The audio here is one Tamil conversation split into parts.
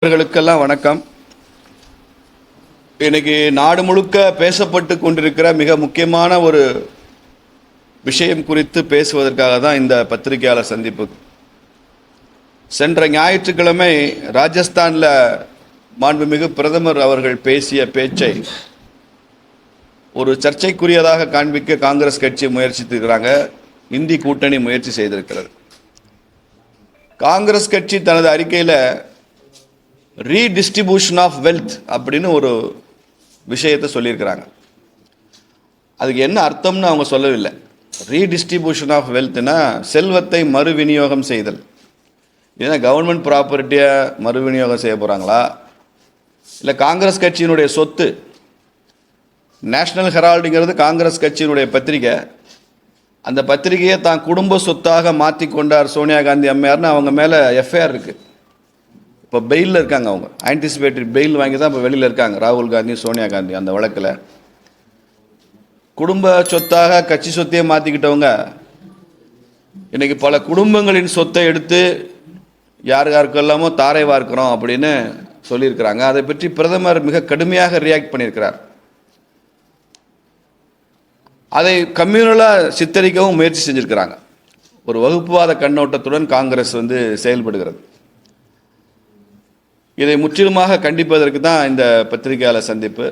அவர்களுக்கெல்லாம் வணக்கம். இன்னைக்கு நாடு முழுக்க பேசப்பட்டு கொண்டிருக்கிற மிக முக்கியமான ஒரு விஷயம் குறித்து பேசுவதற்காக தான் இந்த பத்திரிகையாளர் சந்திப்பு. சென்ற ஞாயிற்றுக்கிழமை ராஜஸ்தானில் மாண்புமிகு பிரதமர் அவர்கள் பேசிய பேச்சை ஒரு சர்ச்சைக்குரியதாக காண்பிக்க காங்கிரஸ் கட்சி முயற்சித்திருக்கிறாங்க. இந்தி கூட்டணி முயற்சி செய்திருக்கிறது. காங்கிரஸ் கட்சி தனது அறிக்கையில் ரீடிஸ்ட்ரிபியூஷன் ஆஃப் வெல்த் அப்படின்னு ஒரு விஷயத்தை சொல்லியிருக்கிறாங்க. அதுக்கு என்ன அர்த்தம்னு அவங்க சொல்லவில்லை. ரீடிஸ்ட்ரிபியூஷன் ஆஃப் வெல்த்னா செல்வத்தை மறு விநியோகம் செய்தல். ஏன்னா கவர்மெண்ட் ப்ராப்பர்ட்டியை மறு விநியோகம் செய்ய போகிறாங்களா, இல்லை காங்கிரஸ் கட்சியினுடைய சொத்து? நேஷ்னல் ஹெரால்டுங்கிறது காங்கிரஸ் கட்சியினுடைய பத்திரிகை. அந்த பத்திரிகையை தான் குடும்ப சொத்தாக மாற்றி கொண்டார் சோனியா காந்தி அம்மையார்னு அவங்க மேலே எஃப்ஐஆர் இருக்குது. இப்போ பெயிலில் இருக்காங்க. அவங்க ஆன்டிசிபேட்டரி பெயில் வாங்கி தான் இப்போ வெளியில் இருக்காங்க. ராகுல் காந்தி, சோனியா காந்தி அந்த வழக்கில் குடும்ப சொத்தாக கட்சி சொத்தையே மாற்றிக்கிட்டவங்க இன்றைக்கி பல குடும்பங்களின் சொத்தை எடுத்து யார் யாருக்கெல்லாமோ தாரை வார்க்கிறோம் அப்படின்னு சொல்லியிருக்கிறாங்க. அதை பற்றி பிரதமர் மிக கடுமையாக ரியாக்ட் பண்ணியிருக்கிறார். அதை கம்யூனலாக சித்தரிக்கவும் முயற்சி செஞ்சுருக்கிறாங்க. ஒரு வகுப்புவாத கண்ணோட்டத்துடன் காங்கிரஸ் செயல்படுகிறது. இதை முற்றிலுமாக கண்டிப்பதற்கு தான் இந்த பத்திரிகையாளர் சந்திப்பு.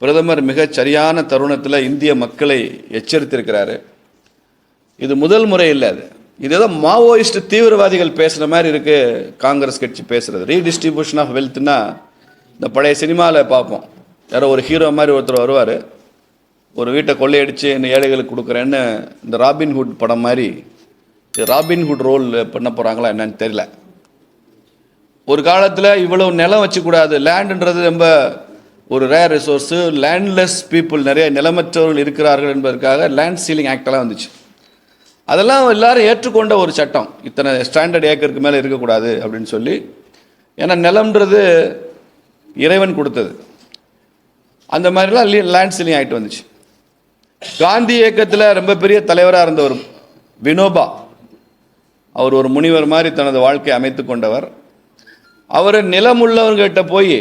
பிரதமர் மிகச் சரியான தருணத்தில் இந்திய மக்களை எச்சரித்திருக்கிறாரு. இது முதல் முறை இல்லை. இது ஏதோ மாவோயிஸ்ட் தீவிரவாதிகள் பேசுகிற மாதிரி இருக்குது காங்கிரஸ் கட்சி பேசுகிறது. ரீடிஸ்ட்ரிபியூஷன் ஆஃப் வெல்த்னா இந்த பழைய சினிமாவில் பார்ப்போம். யாரோ ஒரு ஹீரோ மாதிரி ஒருத்தர் வருவார், ஒரு வீட்டை கொள்ளையடித்து இந்த ஏழைகளுக்கு கொடுக்குறேன்னு. இந்த ராபின்ஹுட் படம் மாதிரி ராபின்ஹுட் ரோல் பண்ண போகிறாங்களா என்னன்னு தெரியல. ஒரு காலத்தில் இவ்வளவு நிலம் வச்சுக்கூடாது, லேண்டுன்றது ரொம்ப ஒரு ரேர் ரிசோர்ஸு, லேண்ட்லெஸ் பீப்புள் நிறைய நிலமற்றவர்கள் இருக்கிறார்கள் என்பதற்காக லேண்ட் சீலிங் ஆக்டெல்லாம் வந்துச்சு. அதெல்லாம் எல்லாரும் ஏற்றுக்கொண்ட ஒரு சட்டம். இத்தனை ஸ்டாண்டர்ட் ஏக்கருக்கு மேலே இருக்கக்கூடாது அப்படின்னு சொல்லி. ஏன்னா நிலம்ன்றது இறைவன் கொடுத்தது. அந்த மாதிரிலாம் லேண்ட் சீலிங் ஆகிட்டு வந்துச்சு. காந்தி இயக்கத்தில் ரொம்ப பெரிய தலைவராக இருந்தவர் வினோபா, அவர் ஒரு முனிவர் மாதிரி தனது வாழ்க்கையை அமைத்து கொண்டவர். அவர் நிலம் உள்ளவர்கிட்ட போய்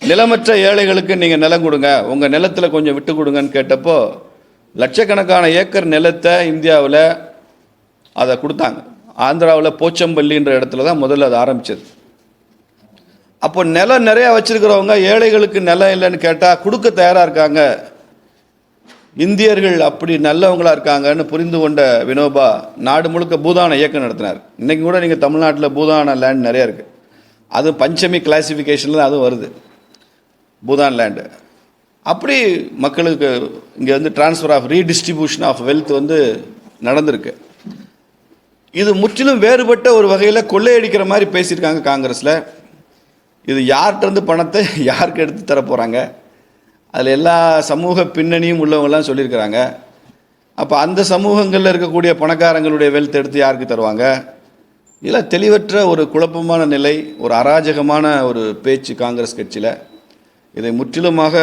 நிலமற்ற ஏழைகளுக்கு நீங்கள் நிலம் கொடுங்க, உங்கள் நிலத்தில் கொஞ்சம் விட்டு கொடுங்கன்னு கேட்டப்போ லட்சக்கணக்கான ஏக்கர் நிலத்தை இந்தியாவில் அதை கொடுத்தாங்க. ஆந்திராவில் போச்சம்பள்ளின்ற இடத்துல தான் முதல்ல அது ஆரம்பித்தது. அப்போ நிலம் நிறையா வச்சுருக்கிறவங்க ஏழைகளுக்கு நிலம் இல்லைன்னு கேட்டால் கொடுக்க தயாராக இருக்காங்க. இந்தியர்கள் அப்படி நல்லவங்களாக இருக்காங்கன்னு புரிந்து கொண்ட வினோபா நாடு முழுக்க பூதான இயக்கம் நடத்தினார். இன்றைக்கி கூட நீங்கள் தமிழ்நாட்டில் பூதான லேண்ட் நிறையா இருக்குது. அது பஞ்சமி கிளாசிஃபிகேஷனில் அதுவும் வருது, பூதான் லேண்டு. அப்படி மக்களுக்கு இங்கே transfer of redistribution of wealth நடந்திருக்கு. இது முற்றிலும் வேறுபட்ட ஒரு வகையில் கொள்ளையடிக்கிற மாதிரி பேசியிருக்காங்க காங்கிரஸில். இது யார்கிட்டருந்து பணத்தை யாருக்கு எடுத்து தர போகிறாங்க, அதில் எல்லா சமூக பின்னணியும் உள்ளவங்களாம் சொல்லியிருக்கிறாங்க. அப்போ அந்த சமூகங்களில் இருக்கக்கூடிய பணக்காரங்களுடைய வெல்த் எடுத்து யாருக்கு தருவாங்க? இதில் தெளிவற்ற ஒரு குழப்பமான நிலை, ஒரு அராஜகமான ஒரு பேச்சு காங்கிரஸ் கட்சியில். இதை முற்றிலுமாக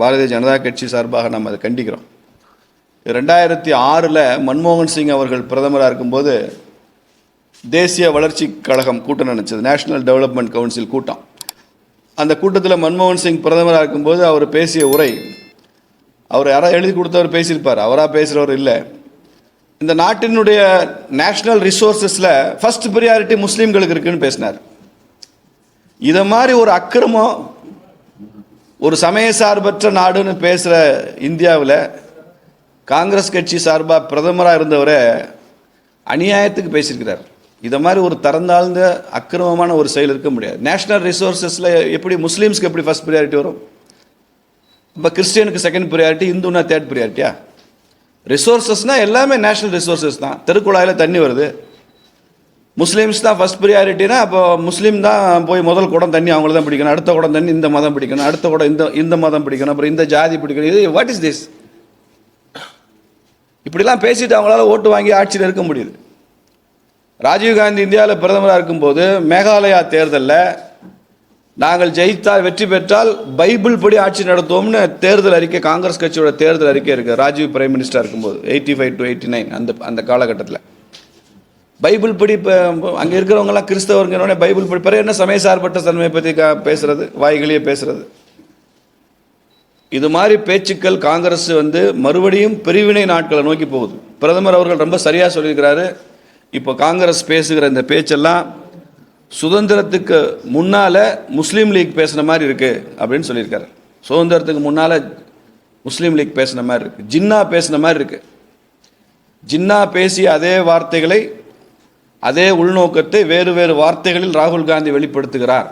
பாரதிய ஜனதா கட்சி சார்பாக நம்ம அதை கண்டிக்கிறோம். 2006 மன்மோகன் சிங் அவர்கள் பிரதமராக இருக்கும்போது தேசிய வளர்ச்சி கழகம் கூட்டம் நினச்சது, நேஷனல் டெவலப்மெண்ட் கவுன்சில் கூட்டம். அந்த கூட்டத்தில் மன்மோகன் சிங் பிரதமராக இருக்கும்போது அவர் பேசிய உரை, அவர் யாராவது எழுதி கொடுத்தவர் பேசியிருப்பார், அவராக பேசுகிறவர் இல்லை. இந்த நாட்டினுடைய நேஷ்னல் ரிசோர்ஸஸில் ஃபர்ஸ்ட் ப்ரியாரிட்டி முஸ்லீம்களுக்கு இருக்குன்னு பேசினார். இதை மாதிரி ஒரு அக்கிரமம், ஒரு சமய சார்பற்ற நாடுன்னு பேசுகிற இந்தியாவில் காங்கிரஸ் கட்சி சார்பாக பிரதமராக இருந்தவரை அநியாயத்துக்கு பேசியிருக்கிறார். இதை மாதிரி ஒரு தரந்தாழ்ந்த அக்கிரமமான ஒரு செயல் இருக்க முடியாது. நேஷ்னல் ரிசோர்ஸஸில் எப்படி முஸ்லீம்ஸ்க்கு எப்படி ஃபர்ஸ்ட் ப்ரியாரிட்டி வரும்? இப்போ கிறிஸ்டியனுக்கு செகண்ட் ப்ரியாரிட்டி, இந்துன்னா தேர்ட் ப்ரியாரிட்டியா? ரிசோர்ஸஸ்னால் எல்லாமே நேஷ்னல் ரிசோர்ஸஸ் தான். தெருக்குழாயில் தண்ணி வருது, முஸ்லீம்ஸ் தான் ஃபஸ்ட் ப்ரியாரிட்டினா அப்போ முஸ்லீம் தான் போய் முதல் குடம் தண்ணி அவங்கள தான் பிடிக்கணும், அடுத்த குடம் தண்ணி இந்த மதம் பிடிக்கணும், அடுத்த குடம் இந்த மதம் பிடிக்கணும், அப்புறம் இந்த ஜாதி பிடிக்கணும். இது வாட் இஸ் திஸ்? இப்படிலாம் பேசிட்டு அவங்களால ஓட்டு வாங்கி ஆட்சியில் இருக்க முடியுது. ராஜீவ்காந்தி இந்தியாவில் பிரதமராக இருக்கும்போது மேகாலயா தேர்தலில் நாங்கள் ஜெயித்தால் வெற்றி பெற்றால் பைபிள் படி ஆட்சி நடத்துவோம்னு தேர்தல் அறிக்கை, காங்கிரஸ் கட்சியோட தேர்தல் அறிக்கை இருக்குது. ராஜீவ் பிரைம் மினிஸ்டராக இருக்கும்போது 85 to 89 அந்த காலகட்டத்தில் பைபிள் படி இப்போ அங்கே இருக்கிறவங்கலாம் கிறிஸ்தவர்களோட பைபிள் படி பிறகு என்ன சமய சார்பற்ற தன்மையை பற்றி பேசுறது, வாய்களையே பேசுறது. இது மாதிரி பேச்சுக்கள் காங்கிரஸ் மறுபடியும் பிரிவினை நாட்களை நோக்கி போகுது. பிரதமர் அவர்கள் ரொம்ப சரியாக சொல்லியிருக்கிறாரு. இப்போ காங்கிரஸ் பேசுகிற இந்த பேச்செல்லாம் சுதந்திரத்துக்கு முன்னால் முஸ்லீம் லீக் பேசுன மாதிரி இருக்கு அப்படின்னு சொல்லியிருக்காரு. சுதந்திரத்துக்கு முன்னால் முஸ்லீம் லீக் பேசின மாதிரி இருக்கு, ஜின்னா பேசின மாதிரி இருக்கு. ஜின்னா பேசிய அதே வார்த்தைகளை, அதே உள்நோக்கத்தை வேறு வேறு வார்த்தைகளில் ராகுல் காந்தி வெளிப்படுத்துகிறார்.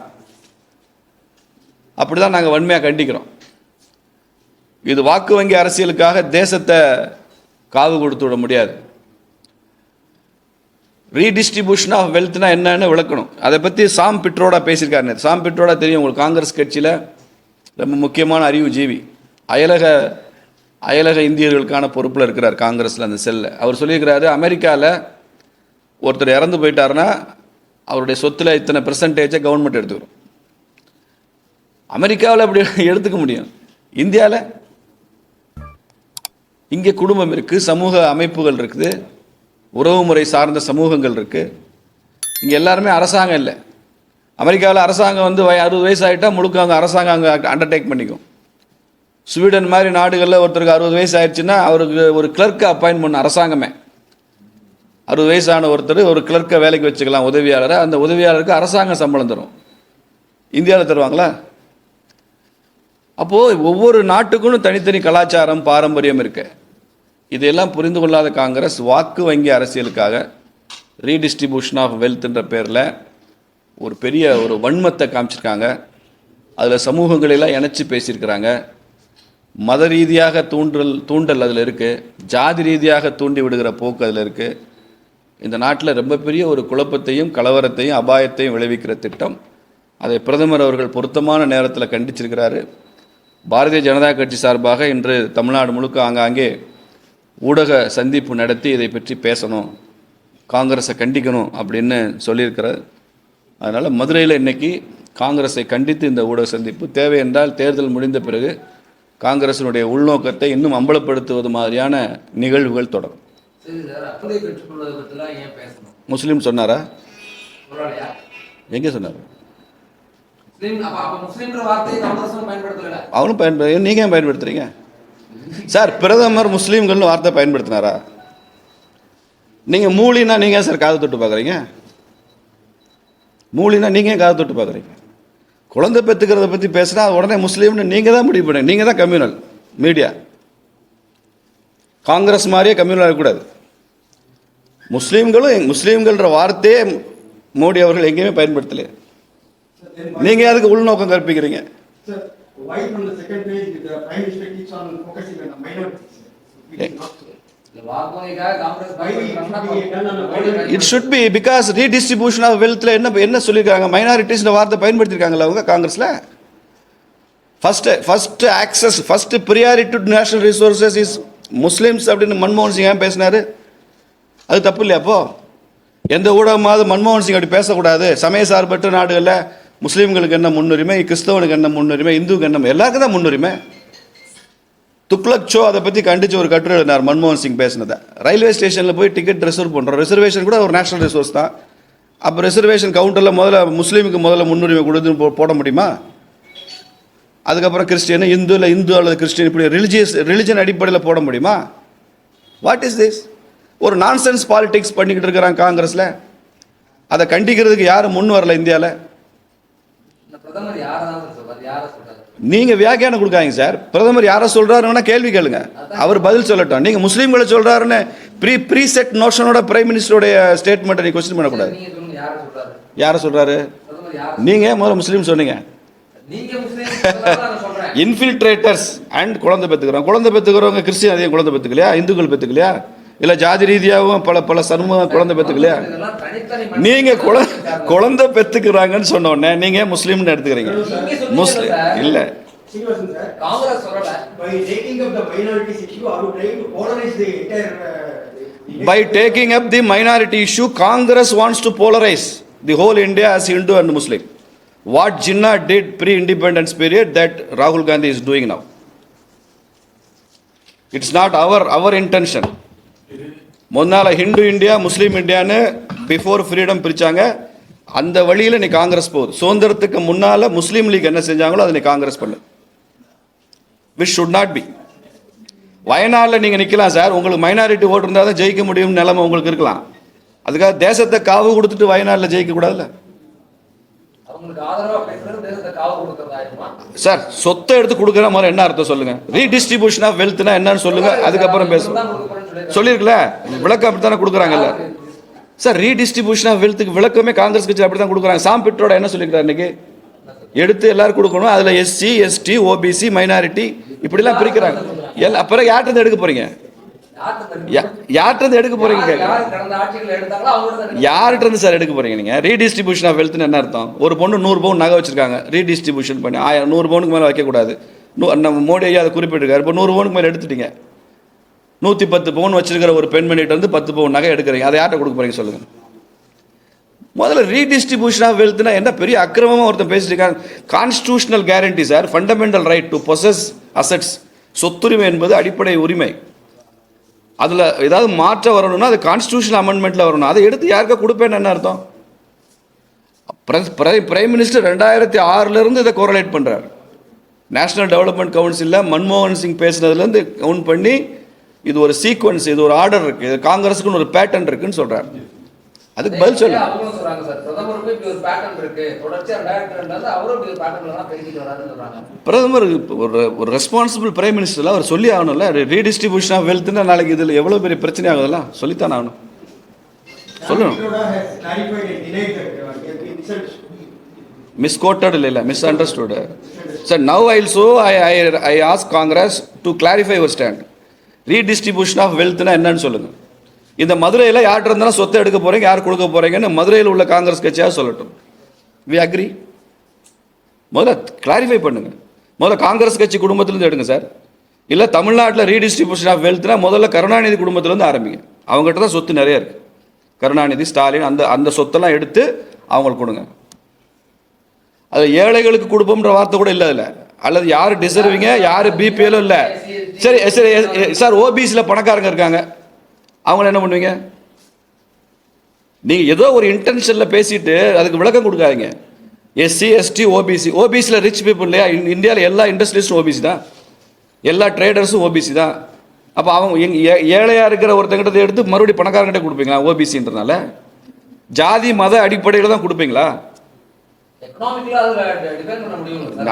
அப்படிதான் நாங்கள் வன்மையாக கண்டிக்கிறோம். இது வாக்கு வங்கி அரசியலுக்காக தேசத்தை காவு கொடுத்து விட முடியாது. ரீடிஸ்ட்ரிபியூஷன் ஆஃப் வெல்த்னா என்னன்னு விளக்கணும். அதை பற்றி சாம் பிட்ரோடா பேசியிருக்காரு. சாம் பிட்ரோடா தெரியும் உங்களுக்கு, காங்கிரஸ் கட்சியில் ரொம்ப முக்கியமான அறிவு ஜீவி, அயலக இந்தியர்களுக்கான பொறுப்பில் இருக்கிறார் காங்கிரஸில் அந்த செல்ல. அவர் சொல்லியிருக்கிறாரு, அமெரிக்காவில் ஒருத்தர் இறந்து போயிட்டாருன்னா அவருடைய சொத்தில் இத்தனை பெர்சன்டேஜை கவர்மெண்ட் எடுத்துக்கிறோம். அமெரிக்காவில் அப்படி எடுத்துக்க முடியும். இந்தியாவில் இங்கே குடும்பம் இருக்குது, சமூக அமைப்புகள் இருக்குது, உறவுமுறை சார்ந்த சமூகங்கள் இருக்குது. இங்கே எல்லாருமே அரசாங்கம் இல்லை. அமெரிக்காவில் அரசாங்கம் 60 வயசு ஆகிட்டா முழுக்க அவங்க அரசாங்கம் அங்கே அண்டர்டேக் பண்ணிக்கும். ஸ்வீடன் மாதிரி நாடுகளில் ஒருத்தருக்கு 60 வயசு ஆயிடுச்சுன்னா அவருக்கு ஒரு கிளர்க்கை அப்பாயின்ட் பண்ண அரசாங்கமே. 60 வயசான ஒருத்தர் ஒரு கிளர்க்கை வேலைக்கு வச்சுக்கலாம், உதவியாளரை. அந்த உதவியாளருக்கு அரசாங்கம் சம்பளம் தரும். இந்தியாவில் தருவாங்களா? அப்போது ஒவ்வொரு நாட்டுக்கும் தனித்தனி கலாச்சாரம், பாரம்பரியம் இருக்கு. இதையெல்லாம் புரிந்து கொள்ளாத காங்கிரஸ் வாக்கு வங்கி அரசியலுக்காக ரீடிஸ்ட்ரிபியூஷன் ஆஃப் வெல்த்ன்ற பேரில் ஒரு பெரிய ஒரு வன்மத்தை காமிச்சிருக்காங்க. அதில் சமூகங்களெல்லாம் இணைச்சி பேசியிருக்கிறாங்க. மத ரீதியாக தூண்டல் அதில் இருக்குது, ஜாதி ரீதியாக தூண்டி விடுகிற போக்கு அதில் இருக்குது. இந்த நாட்டில் ரொம்ப பெரிய ஒரு குழப்பத்தையும் கலவரத்தையும் அபாயத்தையும் விளைவிக்கிற திட்டம். அதை பிரதமர் அவர்கள் பொருத்தமான நேரத்தில் கண்டிச்சிருக்கிறாரு. பாரதிய ஜனதா கட்சி சார்பாக இன்று தமிழ்நாடு முழுக்க ஆங்காங்கே ஊடக சந்திப்பு நடத்தி இதை பற்றி பேசணும், காங்கிரஸை கண்டிக்கணும் அப்படின்னு சொல்லியிருக்கிறார். அதனால் மதுரையில் இன்றைக்கி காங்கிரஸை கண்டித்து இந்த ஊடக சந்திப்பு தேவை என்றால் தேர்தல் முடிந்த பிறகு காங்கிரஸினுடைய உள்நோக்கத்தை இன்னும் அம்பலப்படுத்துவது மாதிரியான நிகழ்வுகள் தொடரும். முஸ்லீம் சொன்னாரா? எங்கே சொன்னார்? அவனும் பயன்படுத்த, நீங்க ஏன் பயன்படுத்துறீங்க சார்? பிரதமர் முஸ்லீம்கள்னு வார்த்தை பயன்படுத்தினாரா? நீங்க மூலினா நீங்க சார் காது தொட்டு பார்க்குறீங்க? மூலினா நீங்க காது தொட்டு பார்க்குறீங்க? குழந்தை பெற்றுக்கிறத பற்றி பேசுனா உடனே முஸ்லீம்னு நீங்கள் தான் முடிவு பண்ணுங்க. நீங்கள் தான் கம்யூனல் மீடியா. காங்கிரஸ் மாதிரியே கம்யூனல் இருக்கக்கூடாது. முஸ்லீம்கள்ன்ற வார்த்தையே மோடி அவர்கள் எங்கேயுமே பயன்படுத்தலையே. நீங்கள் அதுக்கு உள்நோக்கம் கற்பிக்கிறீங்க. It should be because redistribution of wealth என்ன சொல்லிருக்காங்க? மைனாரிட்டிஸ் வார்த்தை பயன்படுத்திருக்காங்களா அவங்க காங்கிரஸ்ல? First access, first priority to national resources is Muslims அப்படின்னு மன்மோகன் சிங் ஏன் பேசினாரு? அது தப்பு இல்லையா? அப்போ எந்த ஊடகமாவது மன்மோகன் சிங் அப்படி பேசக்கூடாது. சமய சார்பற்ற நாடுகளில் முஸ்லீம்களுக்கு என்ன முன்னுரிமை, கிறிஸ்தவனுக்கு என்ன முன்னுரிமை, இந்துக்கு என்ன, எல்லாருக்கும் தான் முன்னுரிமை. துக்ளக் ஷோ அதை பற்றி கண்டித்து ஒரு கட்டுரை எழுதினார் மன்மோகன் சிங் பேசினதை. ரயில்வே ஸ்டேஷனில் போய் டிக்கெட் ரிசர்வ் பண்ணுறோம். ரிசர்வேஷன் கூட ஒரு நேஷனல் ரிசோர்ஸ் தான். அப்போ ரிசர்வேஷன் கவுண்டரில் முஸ்லீமுக்கு முதல்ல முன்னுரிமை கொடுத்து போட முடியுமா? அதுக்கப்புறம் கிறிஸ்டியன், இந்து இல்லை இந்து அல்லது கிறிஸ்டியன், இப்படி ரிலிஜன் அடிப்படையில் போட முடியுமா? What is this? ஒரு நான்சென்ஸ் பாலிடிக்ஸ் பண்ணிக்கிட்டு இருக்கிறாங்க காங்கிரஸில். அதை கண்டிக்கிறதுக்கு யாரும் முன் வரல இந்தியாவில். நீங்க வியாக்கியானம் கொடுக்காங்க சார். பிரதமர் யாரை சொல்றாருன்னா கேள்வி கேளுங்க, அவர் பதில் சொல்லட்டும். நீங்க முஸ்லீம்களை சொல்றாருன்னு ப்ரீ செட் நோஷனோட பிரைம் மினிஸ்டருடைய ஸ்டேட்மெண்ட்டை நீங்க கொஸ்டின் பண்ணக்கூடாது. யாரை சொல்றாரு? நீங்க முதல்ல முஸ்லீம் சொன்னீங்க. இன்ஃபில்ட்ரேட்டர்ஸ் அண்ட் குழந்தை பெற்றுக்கிறவங்க கிறிஸ்டியன் அதிகம் குழந்தை பெற்றுக்கலையா? இந்துக்கள் பெற்றுக்கலையா? இல்லை ஜாதி ரீதியாகவும் பல சமூகம் குழந்தை பெற்றுக்கலையா? நீங்க குழந்தை பெற்றுக்கிறாங்கன்னு சொன்ன உடனே நீங்க முஸ்லீம்னு எடுத்துக்கிறீங்க. முஸ்லீம் இல்ல. By taking up the minority issue, Congress wants to polarize the whole India as Hindu and Muslim. What Jinnah did pre-independence period, that Rahul Gandhi is doing now. It's not our intention. முன்னால ஹிந்து இந்தியா முஸ்லீம் இந்தியான்னு பிஃபோர் ஃப்ரீடம் பிரிச்சாங்க. அந்த வழியில் நீ காங்கிரஸ் போகுது. சுதந்திரத்துக்கு முன்னால முஸ்லீம் லீக் என்ன செஞ்சாங்களோ அதை நீ காங்கிரஸ் பண்ணு. Which should not be. வயநாட்டில் நீங்கள் நிற்கலாம் சார், உங்களுக்கு மைனாரிட்டி ஓட்டு இருந்தால் தான் ஜெயிக்க முடியும் நிலைமை உங்களுக்கு இருக்கலாம். அதுக்காக தேசத்தை காவு கொடுத்துட்டு வயநாட்டில் ஜெயிக்க கூடாதுல்ல சார். சொத்தை எடுத்து கொடுக்குற மாதிரி என்ன அர்த்தம் சொல்லுங்க? ரீடிஸ்ட்ரிபியூஷன் ஆஃப் வெல்த்னா என்னன்னு சொல்லுங்க, அதுக்கப்புறம் பேசுங்க. சொல்லியிருக்கல விளக்கம் அப்படித்தானே கொடுக்குறாங்கல்ல சார். ரீடிஸ்ட்ரிபியூஷன் ஆஃப் வெல்த்துக்கு விளக்கமே காங்கிரஸ் கட்சி அப்படி தான் கொடுக்குறாங்க. சாம் பிட்ரோட என்ன சொல்லியிருக்காரு இன்னைக்கு? எடுத்து எல்லாரும் கொடுக்கணும், அதில் எஸ்சி எஸ்டி ஓபிசி மைனாரிட்டி இப்படிலாம் பிரிக்கிறாங்க. அப்புறம் யார்கிட்ட எடுக்க போறீங்க? யார்கிட்ட எடுக்க போறீங்க? யார்கிட்ட இருந்து சார் எடுக்க போறீங்க நீங்க? ரீடிஸ்ட்ரிபியூஷன் ஆஃப் வெல்த்னு என்ன அர்த்தம்? ஒரு பொண்ணு 100 பவுன் நகை வச்சிருக்காங்க, ரீடிஸ்ட்ரிபியூஷன் பண்ணி 100 பவுனுக்கு மேலே வைக்கக்கூடாது. நம்ம மோடி ஐயா அதை குறிப்பிட்டிருக்காரு. இப்போ 100 பவுனுக்கு மேலே எடுத்துட்டீங்க. 110 பவுன் வச்சிருக்கிற ஒரு பெண்மணிகிட்ட வந்து 10 பவுன் நகை எடுக்கிறீங்க, அதை யார்கிட்ட கொடுக்க போறீங்க சொல்லுங்க? முதல்ல ரீடிஸ்ட்ரிபியூஷன் ஆஃப் வெல்த்னா என்ன பெரிய அக்கிரமமாக ஒருத்தன் பேசிட்டு இருக்காங்க. Constitutional guarantee sir, fundamental right to possess assets. சொத்துரிமை என்பது அடிப்படை உரிமை. அதில் ஏதாவது மாற்றம் வரணும்னா அது கான்ஸ்டிடியூஷனல் அமெண்ட்மெண்ட்டில் வரணும். அதை எடுத்து யாருக்கா கொடுப்பேன்னு என்ன அர்த்தம்? பிரைம் மினிஸ்டர் 2006 இதை கோரலேட் பண்ணுறார். நேஷனல் டெவலப்மெண்ட் கவுன்சிலில் மன்மோகன் சிங் பேசுனதுலேருந்து கவுண்ட் பண்ணி இது ஒரு சீக்வன்ஸ், இது ஒரு ஆர்டர் இருக்குது, இது காங்கிரஸுக்குன்னு ஒரு பேட்டர்ன் இருக்குன்னு சொல்கிறார். அதுக்கு பதில் சொல்லு. பிரதமர் ஒரு ரெஸ்பான்சிபிள் பிரைம் மினிஸ்டர் அவர் சொல்லி ஆகணும்ல. ரீடிஸ்ட்ரிபியூஷன் ஆஃப் வெல்த்னா நாளைக்கு இதில் எவ்வளோ பெரிய பிரச்சனை ஆகுதுலாம் சொல்லித்தான் ஆகணும். சொல்லணும். மிஸ்கோட்டட் இல்லை, misunderstood sir. Now also I ask Congress to clarify your stand. Redistribution of வெல்த்னா என்னன்னு சொல்லுங்க. இந்த மதுரையில் யார்கிட்ட இருந்தாலும் சொத்தை எடுக்க போறீங்க, யார் கொடுக்க போறீங்கன்னு மதுரையில் உள்ள காங்கிரஸ் கட்சியாக சொல்லட்டும். We agri. முதல்ல கிளாரிஃபை பண்ணுங்க. முதல்ல காங்கிரஸ் கட்சி குடும்பத்திலேருந்து எடுங்க சார். இல்லை தமிழ்நாட்டில் ரீடிஸ்ட்ரிபியூஷன் ஆஃப் வெல்த்னா முதல்ல கருணாநிதி குடும்பத்திலேருந்து ஆரம்பிங்க. அவங்ககிட்ட தான் சொத்து நிறைய இருக்கு. கருணாநிதி, ஸ்டாலின் அந்த சொத்தெல்லாம் எடுத்து அவங்களுக்கு கொடுங்க. அது ஏழைகளுக்கு கொடுப்போம்ன்ற வார்த்தை கூட இல்லை அதில். அல்லது யார் டிசர்விங்க, யார் பிபிஎலும் இல்லை. சரி சரி சார், ஓபிசியில் பணக்காரங்க இருக்காங்க, அவங்கள என்ன பண்ணுவீங்க? நீங்கள் ஏதோ ஒரு இன்டென்ஷனில் பேசிட்டு அதுக்கு விளக்கம் கொடுக்காதீங்க. எஸ்சி எஸ்டி ஓபிசி, ஓபிசியில் ரிச் பீப்புள் இல்லையா? இந்தியாவில் எல்லா இண்டஸ்ட்ரீஸும் ஓபிசி தான், எல்லா ட்ரேடர்ஸும் ஓபிசி தான். அப்போ அவங்க ஏழையாக இருக்கிற ஒருத்தங்கிட்ட எடுத்து மறுபடியும் பணக்காரங்கிட்ட கொடுப்பீங்களா? ஓபிசின்றனால ஜாதி மத அடிப்படையில் தான் கொடுப்பீங்களா?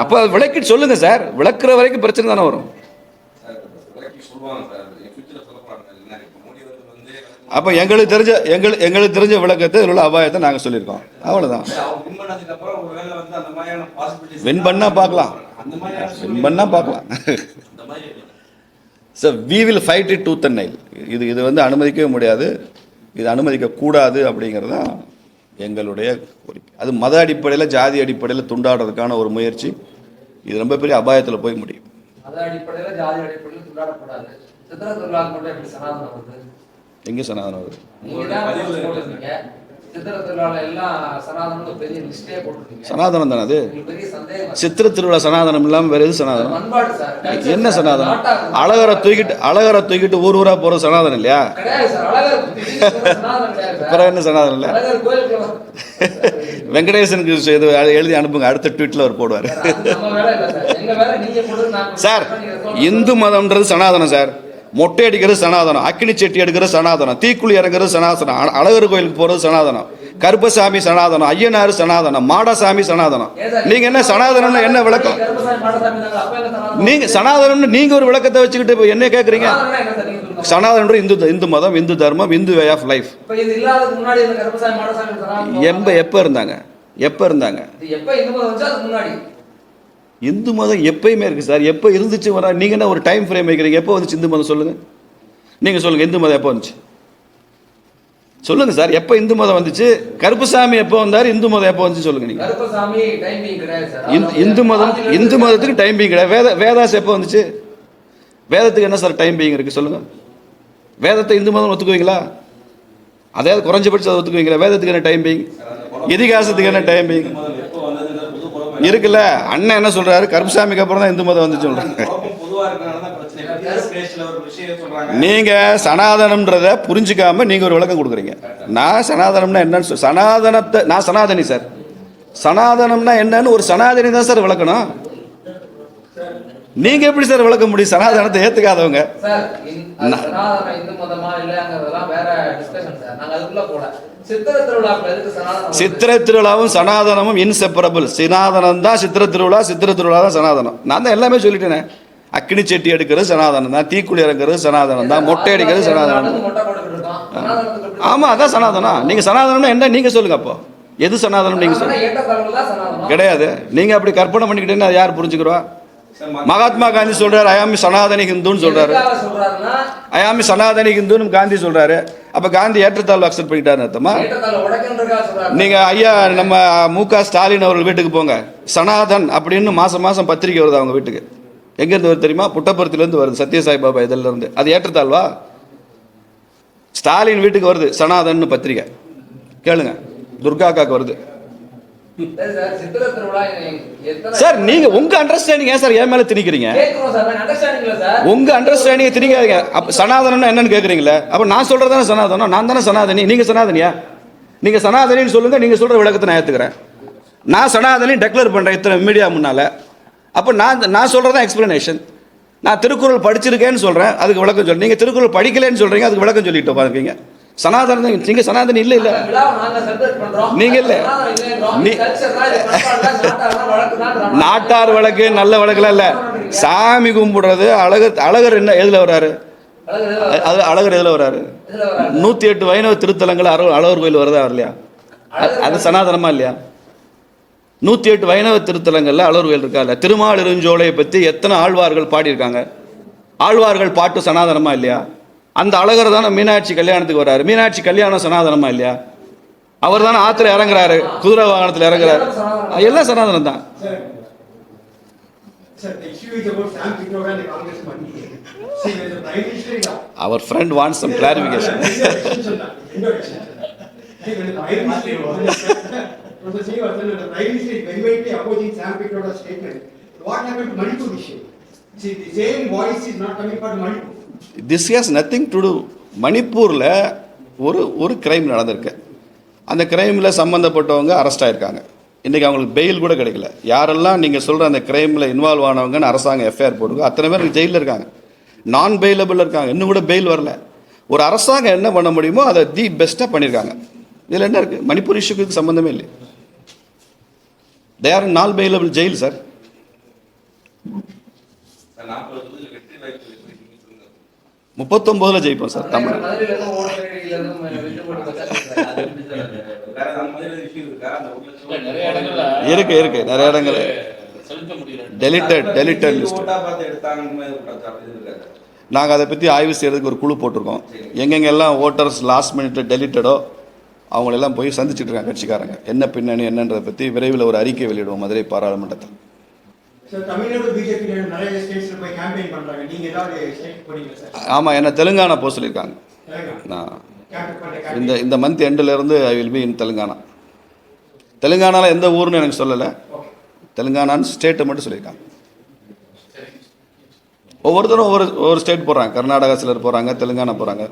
அப்போ விளக்கிட்டு சொல்லுங்க சார். விளக்குற வரைக்கும் பிரச்சனை தானே வரும். அப்போ எங்களுக்கு தெரிஞ்ச விளக்கத்தை இதில் உள்ள அபாயத்தை நாங்கள் சொல்லியிருக்கோம். அவ்வளோதான். வின் பண்ணா பார்க்கலாம், sir. We will fight it tooth and nail. இது வந்து அனுமதிக்கவே முடியாது, இது அனுமதிக்கக்கூடாது அப்படிங்கிறது தான் எங்களுடைய கோரிக்கை. அது மத அடிப்படையில் ஜாதி அடிப்படையில் துண்டாடுறதுக்கான ஒரு முயற்சி. இது ரொம்ப பெரிய அபாயத்தில் போய் முடியும். மத அடிப்படையில் ஜாதி அடிப்படையில் துண்டாடக்கூடாது. எங்கே சனாதனம் வருது? சனாதனம் தானே அது. சித்திர திருவிழா சனாதனம் இல்லாமல் வேற எது சனாதனம்? என்ன சனாதனம்? அழகரை தூக்கிட்டு ஊர் ஊரா போற சனாதனம் இல்லையா? அப்புறம் என்ன சனாதனம் இல்லை? வெங்கடேசனுக்கு எழுதி அனுப்புங்க, அடுத்த ட்வீட்ல அவர் போடுவார். சார், இந்து மதம்ன்றது சனாதனம் சார். மொட்டை அடிக்கிறது சனாதனம், அக்கினி செட்டி எடுக்கிறது சனாதனம், தீக்குழி இறங்குறது சனாதனம், அழகர் கோயிலுக்கு போறது சனாதனம், கருப்பசாமி சனாதனம், ஐயனார் சனாதனம், மாடசாமி சனாதனம். நீங்க என்ன சனாதனம் என்ன விளக்கம்? நீங்க சனாதனம் நீங்க ஒரு விளக்கத்தை வச்சுக்கிட்டு என்ன கேட்குறீங்க? சனாதனம் இந்து மதம், இந்து தர்மம், இந்து வே ஆஃப் லைஃப். எப்ப இருந்தாங்க? இந்து மதம் எப்பயுமே இருக்கு சார். எப்போ இருந்துச்சு வர நீங்க என்ன ஒரு டைம் ஃப்ரேம் வைக்கிறீங்க? எப்போ வந்துச்சு இந்து மதம் சொல்லுங்க. நீங்க சொல்லுங்க, இந்து மதம் எப்போ வந்துச்சு சொல்லுங்க சார். எப்போ இந்து மதம் வந்துச்சு? கருப்பசாமி எப்போ வந்தார்? இந்து மதம் எப்போ வந்துச்சு சொல்லுங்க. நீங்க இந்து மதத்துக்கு டைமிங் கிடையாது. வேதாஸ் எப்போ வந்துச்சு? வேதத்துக்கு என்ன சார் டைமிங் இருக்கு சொல்லுங்க. வேதத்தை இந்து மதம் ஒத்துக்குவீங்களா? அதாவது குறைஞ்சபட்சம் அதை ஒத்துக்குவீங்களா? வேதத்துக்கு என்ன டைமிங்? இதிகாசத்துக்கு என்ன டைமிங் இருக்குல்ல? அண்ணன் என்ன சொல்றாரு? கருப்பசாமிக்கு அப்புறம் தான் இந்து மதம் வந்து சொல்றாங்க. நீங்கள் சனாதனம்ன்றதை புரிஞ்சுக்காம நீங்கள் ஒரு விளக்கம் கொடுக்குறீங்க. நான் சனாதனம்னா என்னன்னு சனாதனத்தை நான் சனாதனி சார். சனாதனம்னா என்னன்னு ஒரு சனாதனி தான் சார் விளக்கணும். நீங்க எப்படி சார் விளக்க முடியும் சனாதனத்தை ஏத்துக்காதவங்க? சித்திரை திருவிழாவும் சனாதனமும் இன்செப்பரபிள். சனாதனம் தான் சித்திரை திருவிழா, சித்திரை திருவிழா தான் சனாதனம். நான் தான் எல்லாமே சொல்லிட்டேனே. அக்கினி செட்டி எடுக்கிறது சனாதனம் தான், தீக்குழி இறங்குறது சனாதனம் தான், மொட்டை அடிக்கிறது சனாதனம். ஆமா, அதான் சனாதனம். நீங்க சனாதனம்னா என்ன நீங்க சொல்லுங்க. அப்போ எது சனாதனம் நீங்க சொல்லுங்க. கிடையாது. நீங்க அப்படி கற்பனை பண்ணிக்கிட்டேன்னு அதை யார் புரிஞ்சுக்கிறோம்? மகாத்மா காந்தி சொல்றாரு ஐயாமி சனாதனி ஹிந்துன்னு சொல்றாரு. ஐயாமி சனாதனி ஹிந்துன்னு காந்தி சொல்றாரு. அப்ப காந்தி ஏற்றத்தாழ்வு அக்செப்ட் பண்ணிட்டாரு அர்த்தமா? நீங்க ஐயா நம்ம மு.க. ஸ்டாலின் அவர்கள் வீட்டுக்கு போங்க, சனாதன் அப்படின்னு மாசம் மாசம் பத்திரிகை வருது அவங்க வீட்டுக்கு. எங்க இருந்து வருது தெரியுமா? புட்டபர்த்தில இருந்து வருது, சத்யசாய் பாபா இதுல இருந்து. அது ஏற்றத்தாழ்வா? ஸ்டாலின் வீட்டுக்கு வருது சனாதன் பத்திரிகை, கேளுங்க. துர்காக்காக்கு வருது. சார் நீங்க உங்க அண்டர்ஸ்டாண்டிங் ஏன் சார் என் மேல திணிக்கிறீங்க? உங்க அண்டர்ஸ்டாண்டிங் திணிக்காதீங்க. அப்ப சனாதனம்னா என்னன்னு கேக்குறீங்களே, அப்ப நான் சொல்றதானே சனாதனம். நான் தானே சனாதனி, நீங்க சனாதனியா? நீங்க சனாதனின்னு சொல்லுங்க, நீங்க சொல்ற விளக்கத்தை நான் ஏத்துக்கிறேன். நான் சனாதனி டெக்ளேர் பண்றேன் இத்தனை மீடியா முன்னால. அப்ப நான் சொல்றதான் எக்ஸ்பிளனேஷன். நான் திருக்குறள் படிச்சிருக்கேன்னு சொல்றேன், அதுக்கு விளக்கம் சொல்றேன். நீங்க திருக்குறள் படிக்கலன்னு சொல்றீங்க, அதுக்கு விளக்கம் சொல்லிட்டு பாருங்க. சனாதன நீங்க சனாதனி இல்ல இல்ல நீங்க இல்ல. நாட்டார் வழக்கு நல்ல வழக்குலாம் இல்ல. சாமி கும்பிடுறது அழகர் என்ன எதுல வர்றாரு? அழகர் எதுல வர்றாரு? 108 வைணவ திருத்தலங்கள் அழகர் கோயில் வருதா வரலையா? அது சனாதனமா இல்லையா? 108 வைணவ திருத்தலங்கள்ல அழகர் கோயில் இருக்கா இல்ல? திருமாலிருஞ்சோலையை பத்தி எத்தனை ஆழ்வார்கள் பாடியிருக்காங்க? ஆழ்வார்கள் பாட்டு சனாதனமா இல்லையா? அந்த அழகர் தானே மீனாட்சி கல்யாணத்துக்கு வர்றாரு. மீனாட்சி கல்யாணம் சனாதனமா இல்லையா? அவர் தானே ஆத்துல இறங்குறாரு, குதிரை வாகனத்தில் இறங்குறாரு. எல்லாம் சனாதனம் தான். அவர் friend wants some clarification. This has nothing to do. மணிப்பூரில் ஒரு கிரைம் நடந்திருக்கு. அந்த கிரைமில் சம்மந்தப்பட்டவங்க அரெஸ்ட் ஆகிருக்காங்க. இன்றைக்கி அவங்களுக்கு பெயில் கூட கிடைக்கல. யாரெல்லாம் நீங்கள் சொல்கிற அந்த கிரைமில் இன்வால்வ் ஆனவங்கன்னு அரசாங்கம் எஃப்ஐஆர் போட்டுருக்கு, அத்தனை பேர் ஜெயிலில் இருக்காங்க, நான் பெயிலபிள் இருக்காங்க, இன்னும் கூட பெயில் வரல. ஒரு அரசாங்கம் என்ன பண்ண முடியுமோ அதை தி பெஸ்ட்டாக பண்ணியிருக்காங்க. இதில் என்ன இருக்குது? மணிப்பூர் இஷ்யூக்கு சம்மந்தமே இல்லை. தே ஆர் நான் பெயிலபிள் ஜெயில் சார். 39 ஜெயிப்போம் சார் தமிழ். இருக்கு நிறைய இடங்கள் டெலிட்டட் லிஸ்ட். நாங்கள் அதை பற்றி ஆய்வு செய்யறதுக்கு ஒரு குழு போட்டிருக்கோம். எங்கெங்கெல்லாம் ஓட்டர்ஸ் லாஸ்ட் மினிட்ல டெலிட்டடோ அவங்களெல்லாம் போய் சந்திச்சுட்டு இருக்காங்க கட்சிக்காரங்க. என்ன பின்னணி என்னன்றதை பற்றி விரைவில் ஒரு அறிக்கை வெளியிடுவோம் மதுரை பாராளுமன்றத்தில். ஆமாம், என்ன தெலுங்கானா போக சொல்லியிருக்காங்க. இந்த மந்த் எண்டிலிருந்து I will be in Telangana. தெலுங்கானாவில் எந்த ஊர்னு எனக்கு சொல்லலை, தெலுங்கானான்னு ஸ்டேட்டை மட்டும் சொல்லியிருக்காங்க. ஒவ்வொருத்தரும் ஒவ்வொரு ஸ்டேட் போகிறாங்க. கர்நாடகா சிலர் போகிறாங்க, தெலுங்கானா போகிறாங்க.